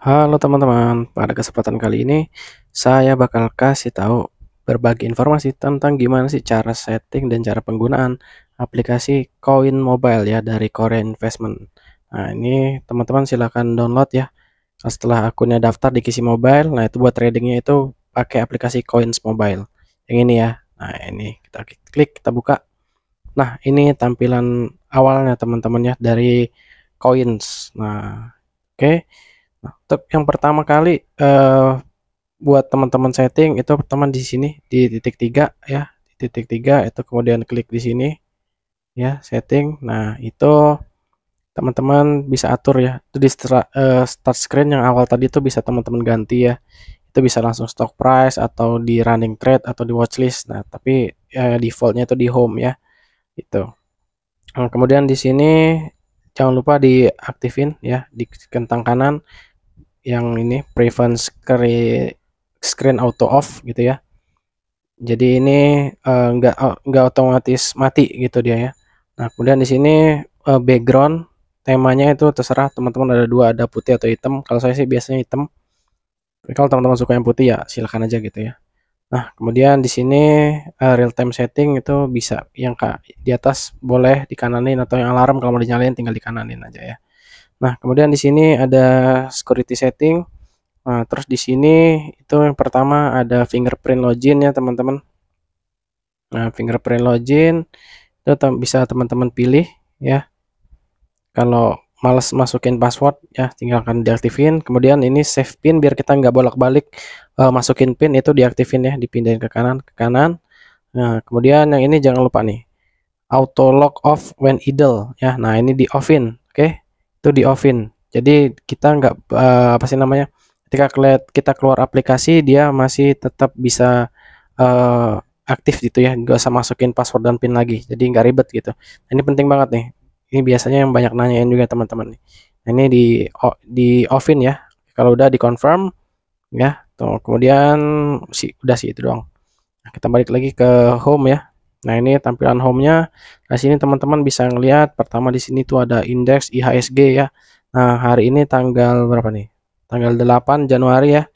Halo teman-teman, pada kesempatan kali ini saya bakal kasih tahu berbagi informasi tentang gimana sih cara setting dan cara penggunaan aplikasi koin mobile ya dari Korea Investment. Nah, ini teman-teman silakan download ya. Setelah akunnya daftar di Kisi Mobile, nah itu buat tradingnya itu pakai aplikasi Coins Mobile. Yang ini ya. Nah, ini kita klik, kita buka. Nah, ini tampilan awalnya teman-teman ya dari Coins. Nah, oke. Nah, untuk yang pertama kali buat teman-teman setting itu pertama di sini di titik 3 ya, di titik 3 itu kemudian klik di sini ya setting. Nah, itu teman-teman bisa atur ya. Itu di start screen yang awal tadi itu bisa teman-teman ganti ya. Itu bisa langsung stock price atau di running trade atau di watchlist. Nah, tapi defaultnya itu di home ya. Itu. Nah, kemudian di sini jangan lupa diaktifin ya di kentang kanan yang ini prevent screen auto off gitu ya. Jadi ini nggak otomatis mati gitu dia ya. Nah, kemudian di sini background temanya itu terserah teman-teman, ada dua, ada putih atau hitam. Kalau saya sih biasanya hitam. Tapi kalau teman-teman suka yang putih ya silakan aja gitu ya. Nah, kemudian di sini real time setting itu bisa yang di atas boleh dikananin, atau yang alarm kalau mau dinyalain tinggal dikananin aja ya. Nah, kemudian di sini ada security setting. Nah, terus di sini itu yang pertama ada fingerprint login ya teman-teman. Nah, fingerprint login itu bisa teman-teman pilih ya. Kalau males masukin password ya tinggalkan diaktifin. Kemudian ini save pin biar kita nggak bolak-balik masukin pin, itu diaktifin ya, dipindahin ke kanan ke kanan. Nah, kemudian yang ini jangan lupa nih, auto lock off when idle ya. Nah, ini di offin, oke? Itu di offin. Jadi kita nggak apa sih namanya? Ketika kita keluar aplikasi dia masih tetap bisa eh, aktif gitu ya, nggak usah masukin password dan pin lagi. Jadi nggak ribet gitu. Nah, ini penting banget nih. Ini biasanya yang banyak nanyain juga teman-teman nih. Nah, ini di offin ya. Kalau udah di confirm ya. Tuh, kemudian udah sih itu doang. Nah, kita balik lagi ke home ya. Nah, ini tampilan home-nya. Nah, sini teman-teman bisa ngelihat pertama di sini tuh ada indeks IHSG ya. Nah, hari ini tanggal berapa nih? Tanggal 8 Januari ya.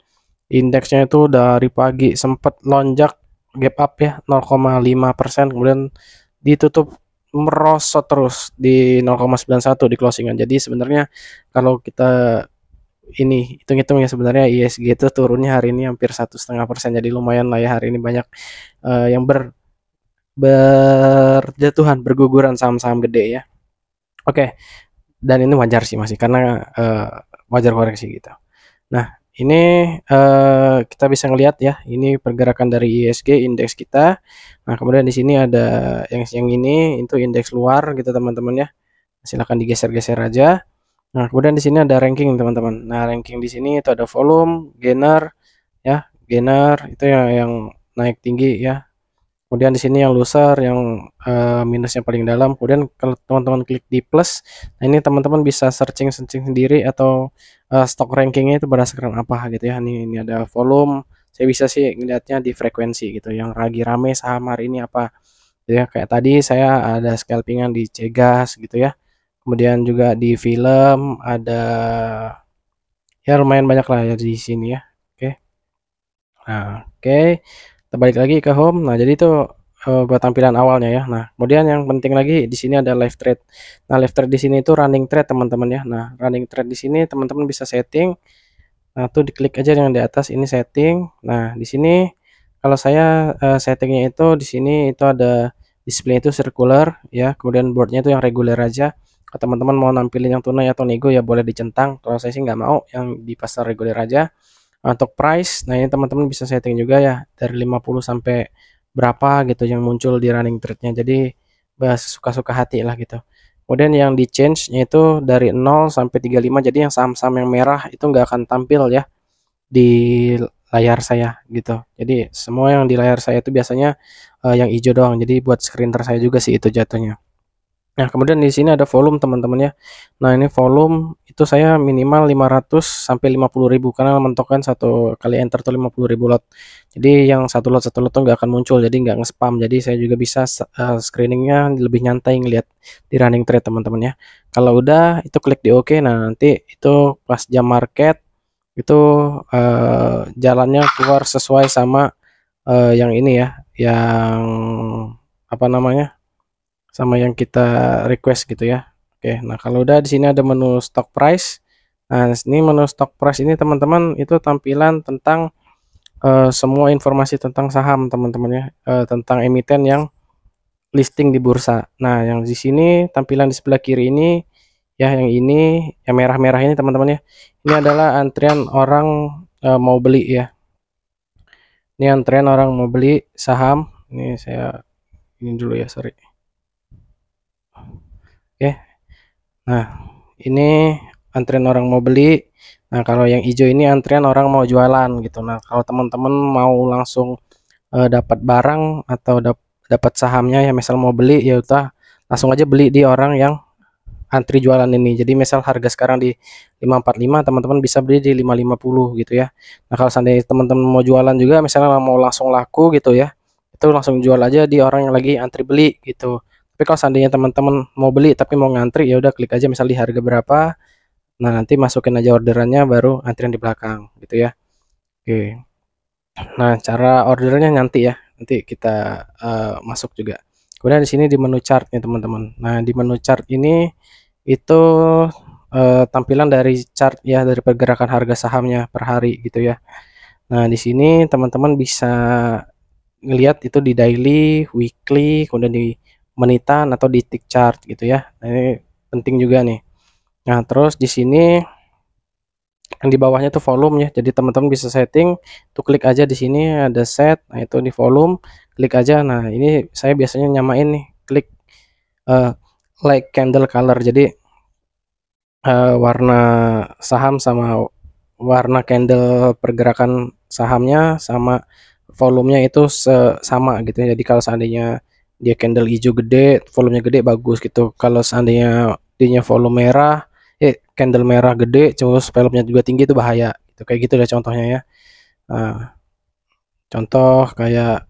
Indeksnya itu dari pagi sempat lonjak gap up ya 0,5%, kemudian ditutup merosot terus di 0,91 di closingan. Jadi sebenarnya kalau kita ini hitung-hitung ya, sebenarnya ISG itu turunnya hari ini hampir 1,5%, jadi lumayan lah ya, hari ini banyak yang berjatuhan, berguguran saham-saham gede ya. Oke, dan ini wajar sih masih karena wajar koreksi gitu. Nah, ini kita bisa ngelihat ya, ini pergerakan dari ISG indeks kita. Nah, kemudian di sini ada yang ini itu indeks luar gitu teman-teman ya. Silakan digeser-geser aja. Nah, kemudian di sini ada ranking teman-teman. Nah, ranking di sini itu ada volume, gainer ya, gainer itu yang naik tinggi ya. Kemudian di sini yang loser, yang minusnya paling dalam. Kemudian kalau teman-teman klik di plus, nah ini teman-teman bisa searching sendiri atau stock rankingnya itu berdasarkan apa gitu ya. Ini ada volume. Saya bisa sih ngelihatnya di frekuensi gitu. Yang lagi rame saham hari ini apa. Gitu ya, kayak tadi saya ada scalpingan di Cegas gitu ya. Kemudian juga di film ada, ya lumayan banyak lah ya di sini ya. Oke. Nah, oke. Kita balik lagi ke home. Nah, jadi itu buat tampilan awalnya ya. Nah, kemudian yang penting lagi di sini ada live trade. Nah, live trade di sini itu running trade teman-teman ya. Nah, running trade di sini teman-teman bisa setting. Nah, tuh diklik aja yang di atas ini setting. Nah, di sini kalau saya settingnya itu di sini itu ada display itu circular ya. Kemudian boardnya itu yang reguler aja. Kalau teman-teman mau nampilin yang tunai atau nego ya boleh dicentang. Kalau saya sih nggak mau, yang di pasar reguler aja. Untuk price, nah ini teman-teman bisa setting juga ya dari 50 sampai berapa gitu yang muncul di running trade-nya. Jadi suka-suka hati lah gitu. Kemudian yang di change-nya itu dari 0 sampai 35. Jadi yang saham-saham yang merah itu nggak akan tampil ya di layar saya gitu. Jadi semua yang di layar saya itu biasanya yang hijau doang. Jadi buat screen saya juga sih itu jatuhnya. Nah, kemudian di sini ada volume teman-teman ya. Nah, ini volume itu saya minimal 500 sampai 50.000 karena mentokkan satu kali enter tuh 50.000 lot. Jadi yang satu lot tuh nggak akan muncul, jadi nggak nge-spam. Jadi saya juga bisa screeningnya lebih nyantai ngelihat di running trade teman-teman ya. Kalau udah itu klik di OK. Nah, nanti itu pas jam market itu jalannya keluar sesuai sama yang ini ya, yang apa namanya, sama yang kita request gitu ya. Oke, nah kalau udah di sini ada menu stock price. Nah, ini menu stock price ini teman-teman itu tampilan tentang semua informasi tentang saham teman-teman ya, tentang emiten yang listing di bursa. Nah, yang di sini tampilan di sebelah kiri ini ya, yang ini yang merah-merah ini teman-teman ya. Ini adalah antrian orang mau beli ya. Ini antrian orang mau beli saham. Ini saya ini dulu ya, sorry. Oke. Nah, ini antrian orang mau beli. Nah, kalau yang hijau ini antrian orang mau jualan gitu. Nah, kalau teman-teman mau langsung dapat barang atau dapat sahamnya ya, misal mau beli ya udah langsung aja beli di orang yang antri jualan ini. Jadi misal harga sekarang di 545, teman-teman bisa beli di 550 gitu ya. Nah, kalau seandainya teman-teman mau jualan juga misalnya mau langsung laku gitu ya, itu langsung jual aja di orang yang lagi antri beli gitu. Tapi kalau seandainya teman-teman mau beli tapi mau ngantri ya udah klik aja misal di harga berapa. Nah, nanti masukin aja orderannya baru antrian di belakang gitu ya. Oke. Nah, cara ordernya nanti ya. Nanti kita masuk juga. Kemudian di sini di menu chart nih teman-teman. Nah, di menu chart ini itu tampilan dari chart ya, dari pergerakan harga sahamnya per hari gitu ya. Nah, di sini teman-teman bisa ngelihat itu di daily, weekly, kemudian di menitan atau di tick chart gitu ya. Nah, ini penting juga nih. Nah, terus di sini yang di bawahnya tuh volume ya. Jadi teman-teman bisa setting, tuh klik aja di sini ada set. Nah, itu di volume, klik aja. Nah, ini saya biasanya nyamain nih, klik uh, like candle color. Jadi warna saham sama warna candle pergerakan sahamnya sama volumenya itu sama gitu ya. Jadi kalau seandainya dia candle hijau gede, volumenya gede bagus gitu. Kalau seandainya dia volume merah, candle merah gede, terus volumenya juga tinggi itu bahaya. Itu kayak gitu deh contohnya ya. Nah, contoh kayak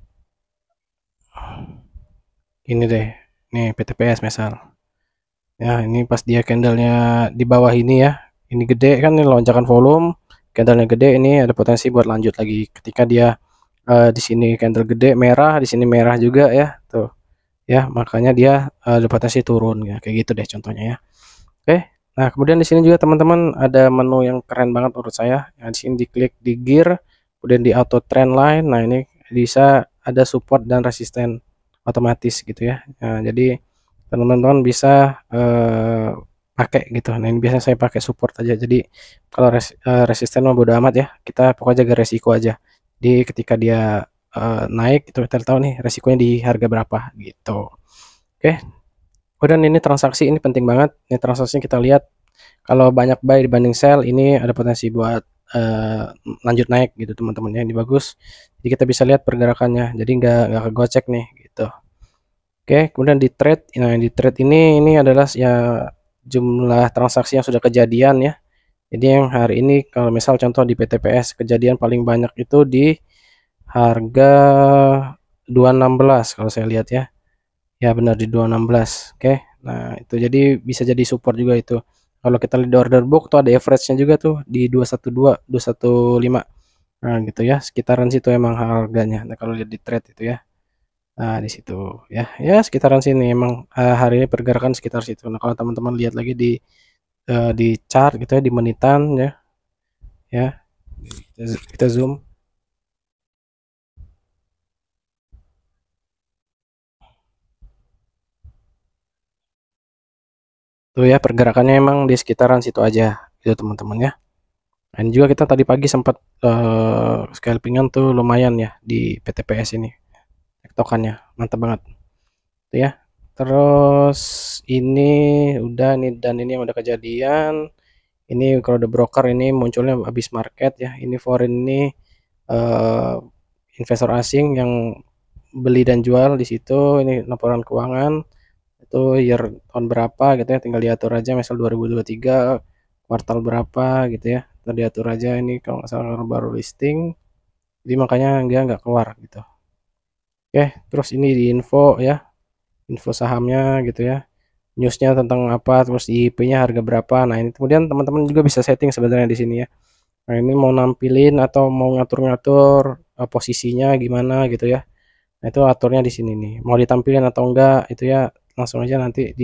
ini deh. Nih PTPS misal. Ya, ini pas dia candlenya di bawah ini ya. Ini gede kan, ini lonjakan volume, candlenya gede, ini ada potensi buat lanjut lagi. Ketika dia di sini candle gede merah, di sini merah juga ya, tuh. Ya, makanya dia ada potensi turun ya. Kayak gitu deh contohnya ya. Oke. Nah, kemudian di sini juga teman-teman ada menu yang keren banget menurut saya. Nah, di sini diklik di gear, kemudian di auto trend line. Nah, ini bisa ada support dan resisten otomatis gitu ya. Nah, jadi teman-teman bisa pakai gitu. Nah, ini biasanya saya pakai support aja. Jadi kalau resisten mah bodo amat ya. Kita pokoknya jaga resiko aja. Jadi ketika dia naik itu kita tahu nih resikonya di harga berapa gitu. Oke. Kemudian ini transaksi ini penting banget. Ini transaksinya kita lihat kalau banyak buy dibanding sell ini ada potensi buat lanjut naik gitu teman-teman ya. Ini bagus. Jadi kita bisa lihat pergerakannya. Jadi nggak kegocek nih gitu. Oke, kemudian di trade. Nah, di trade ini adalah ya jumlah transaksi yang sudah kejadian ya. Jadi yang hari ini kalau misal contoh di PTPS kejadian paling banyak itu di harga 216 kalau saya lihat ya. Ya benar di 216. Oke. Nah, itu jadi bisa jadi support juga itu. Kalau kita lihat di order book tuh ada average-nya juga tuh di 212, 215. Nah, gitu ya. Sekitaran situ emang harganya. Nah, kalau lihat di trade itu ya. Nah, di situ ya. Ya, sekitaran sini emang hari ini pergerakan sekitar situ. Nah, kalau teman-teman lihat lagi di chart gitu ya, di menitan ya. Ya, kita zoom. Tuh ya, pergerakannya emang di sekitaran situ aja gitu teman-teman ya. Dan juga kita tadi pagi sempat scalpingan tuh lumayan ya di PTPS ini. Tektokannya mantap banget. Tuh ya. Terus ini udah nih, dan ini yang udah kejadian. Ini kalau udah broker ini munculnya habis market ya. Ini foreign ini eh, investor asing yang beli dan jual di situ. Ini laporan keuangan itu year tahun berapa gitu ya, tinggal diatur aja misal 2023 kuartal berapa gitu ya, kita diatur aja. Ini kalau nggak salah baru listing jadi makanya dia nggak keluar gitu. Oke, terus ini di info ya, info sahamnya gitu ya, newsnya tentang apa, terus IP-nya harga berapa. Nah, ini kemudian teman-teman juga bisa setting sebenarnya di sini ya. Nah, ini mau nampilin atau mau ngatur-ngatur posisinya gimana gitu ya. Nah, itu aturnya di sini nih. Mau ditampilin atau enggak itu ya langsung aja nanti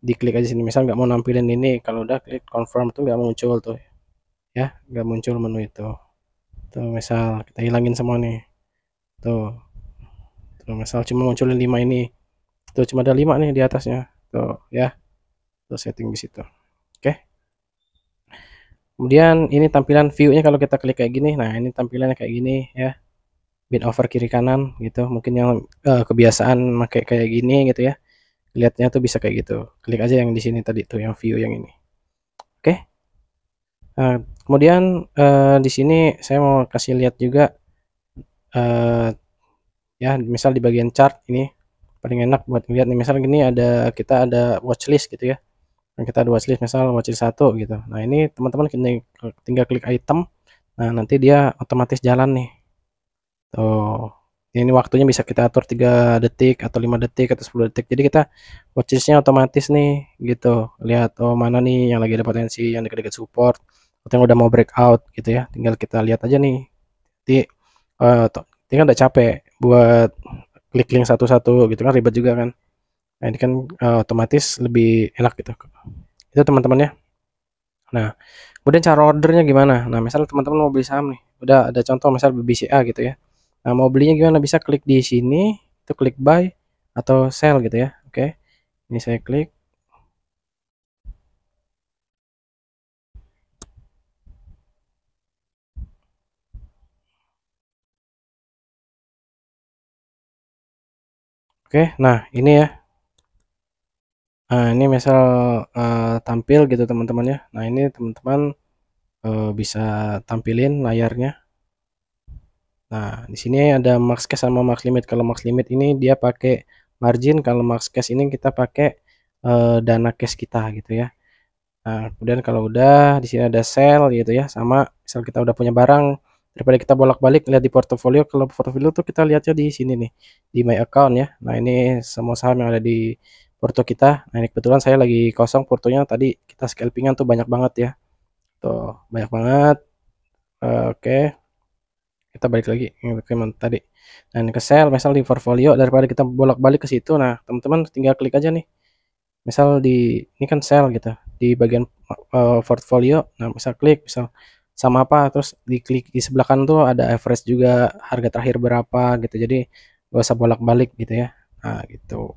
diklik aja sini. Misal nggak mau nampilin ini, kalau udah klik confirm tuh nggak muncul tuh ya, nggak muncul menu itu. Tuh misal kita hilangin semua nih. Tuh, tuh misal cuma munculin 5 ini. Tuh cuma ada 5 nih di atasnya. Tuh ya. Tuh setting di situ. Oke. Kemudian ini tampilan view-nya kalau kita klik kayak gini. Nah, ini tampilannya kayak gini ya. Bin over kiri kanan gitu. Mungkin yang kebiasaan pakai kayak gini gitu ya. Lihatnya tuh bisa kayak gitu. Klik aja yang di sini tadi tuh yang view yang ini. Oke. Nah, kemudian di sini saya mau kasih lihat juga ya, misal di bagian chart ini paling enak buat lihat nih. Misal gini kita ada watchlist gitu ya. Nah, kita ada watchlist misal watchlist 1 gitu. Nah, ini teman-teman tinggal klik item. Nah, nanti dia otomatis jalan nih. Tuh. Ini waktunya bisa kita atur 3 detik atau 5 detik atau 10 detik. Jadi kita watchlist-nya otomatis nih gitu. Lihat oh mana nih yang lagi ada potensi, yang dekat-dekat support atau yang udah mau breakout gitu ya. Tinggal kita lihat aja nih. Jadi tinggal udah capek buat klik link satu-satu gitu kan, ribet juga kan. Nah, ini kan otomatis lebih enak gitu. Itu teman-teman ya. Nah, kemudian cara ordernya gimana? Nah, misalnya teman-teman mau beli saham nih, udah ada contoh misal BBCA gitu ya. Nah, mau belinya gimana? Bisa klik di sini, itu klik buy atau sell gitu ya. Oke, ini saya klik. Oke, nah ini ya. Nah, ini misal tampil gitu teman-teman ya. Nah, ini teman-teman bisa tampilin layarnya. Nah, di sini ada max cash sama max limit. Kalau max limit ini dia pakai margin, kalau max cash ini kita pakai dana cash kita gitu ya. Nah, kemudian kalau udah di sini ada sell gitu ya, sama misal kita udah punya barang, daripada kita bolak-balik lihat di portofolio, kalau portofolio tuh kita lihatnya di sini nih, di my account ya. Nah, ini semua saham yang ada di porto kita. Nah, ini kebetulan saya lagi kosong portonya, tadi kita scalpingan tuh banyak banget ya. Tuh, banyak banget. Oke. Kita balik lagi ke tadi. Nah, ini ke sell misal di portfolio, daripada kita bolak-balik ke situ. Nah, teman-teman tinggal klik aja nih. Misal ini kan sell gitu di bagian portfolio. Nah, misal klik misal sama apa, terus diklik di sebelah kanan tuh ada average juga, harga terakhir berapa gitu, jadi gak usah bolak-balik gitu ya. Nah, gitu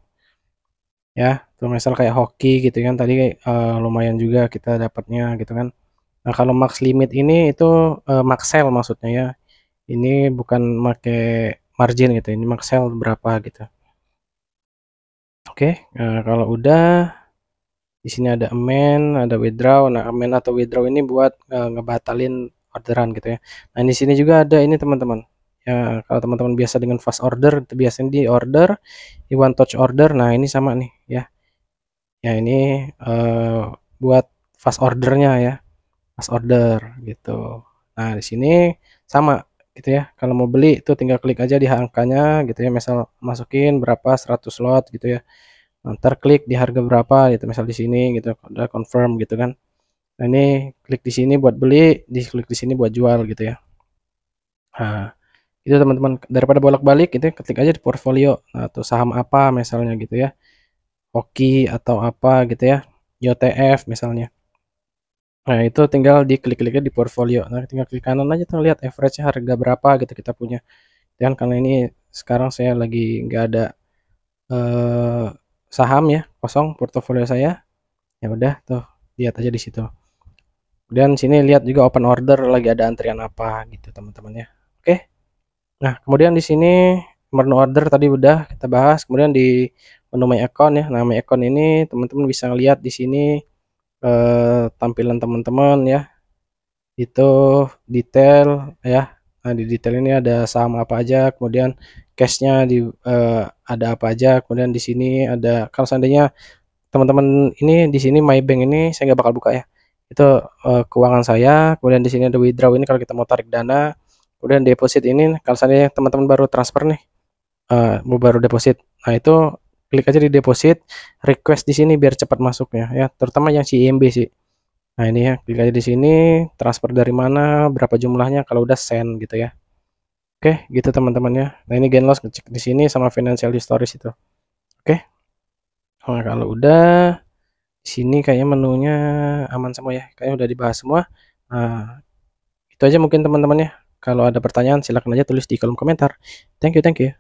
ya. Tuh misal kayak hoki gitu kan tadi, lumayan juga kita dapatnya gitu kan. Nah, kalau max limit ini itu max sell maksudnya ya, ini bukan make margin gitu, ini max sell berapa gitu. Oke, kalau udah di sini ada amend, ada withdraw. Nah, amend atau withdraw ini buat ngebatalin orderan gitu ya. Nah, di sini juga ada ini teman-teman. Ya, kalau teman-teman biasa dengan fast order, itu biasanya di order, di one touch order. Nah, ini sama nih ya. Ya, ini buat fast ordernya ya, fast order gitu. Nah, di sini sama gitu ya. Kalau mau beli itu tinggal klik aja di angkanya gitu ya. Misal masukin berapa 100 lot gitu ya. Ntar klik di harga berapa gitu, misal di sini gitu, udah confirm gitu kan. Nah, ini klik di sini buat beli, klik di sini buat jual gitu ya. Nah, itu teman-teman, daripada bolak-balik itu ketik aja di portfolio. Nah, tuh saham apa misalnya gitu ya, hoki atau apa gitu ya, YOTF misalnya. Nah, itu tinggal diklik-kliknya di portfolio. Nah, tinggal klik kanan aja tuh lihat average harga berapa gitu kita punya. Dan karena ini sekarang saya lagi nggak ada eh, saham ya, kosong portofolio saya. Ya udah tuh, lihat aja di situ. Dan sini lihat juga open order lagi ada antrian apa gitu teman-teman ya. Oke. Nah, kemudian di sini menu order tadi udah kita bahas. Kemudian di menu my account ya. Nah, my account ini teman-teman bisa lihat di sini tampilan teman-teman ya. Itu detail ya. Nah, di detail ini ada saham apa aja, kemudian cashnya ada apa aja, kemudian di sini ada kalau seandainya teman-teman ini di sini my bank ini saya nggak bakal buka ya. Itu keuangan saya, kemudian di sini ada withdraw ini kalau kita mau tarik dana, kemudian deposit ini kalau seandainya teman-teman baru transfer nih, mau baru deposit. Nah, itu klik aja di deposit, request di sini biar cepat masuknya ya, terutama yang CIMB sih. Nah ini ya, klik aja di sini, transfer dari mana, berapa jumlahnya, kalau udah send gitu ya. Oke, gitu teman-teman ya. Nah ini gain loss ngecek di sini sama financial histories itu. Oke. Nah kalau udah di sini kayaknya menunya aman semua ya. Kayaknya udah dibahas semua. Nah, itu aja mungkin teman-teman ya. Kalau ada pertanyaan silahkan aja tulis di kolom komentar. Thank you, thank you.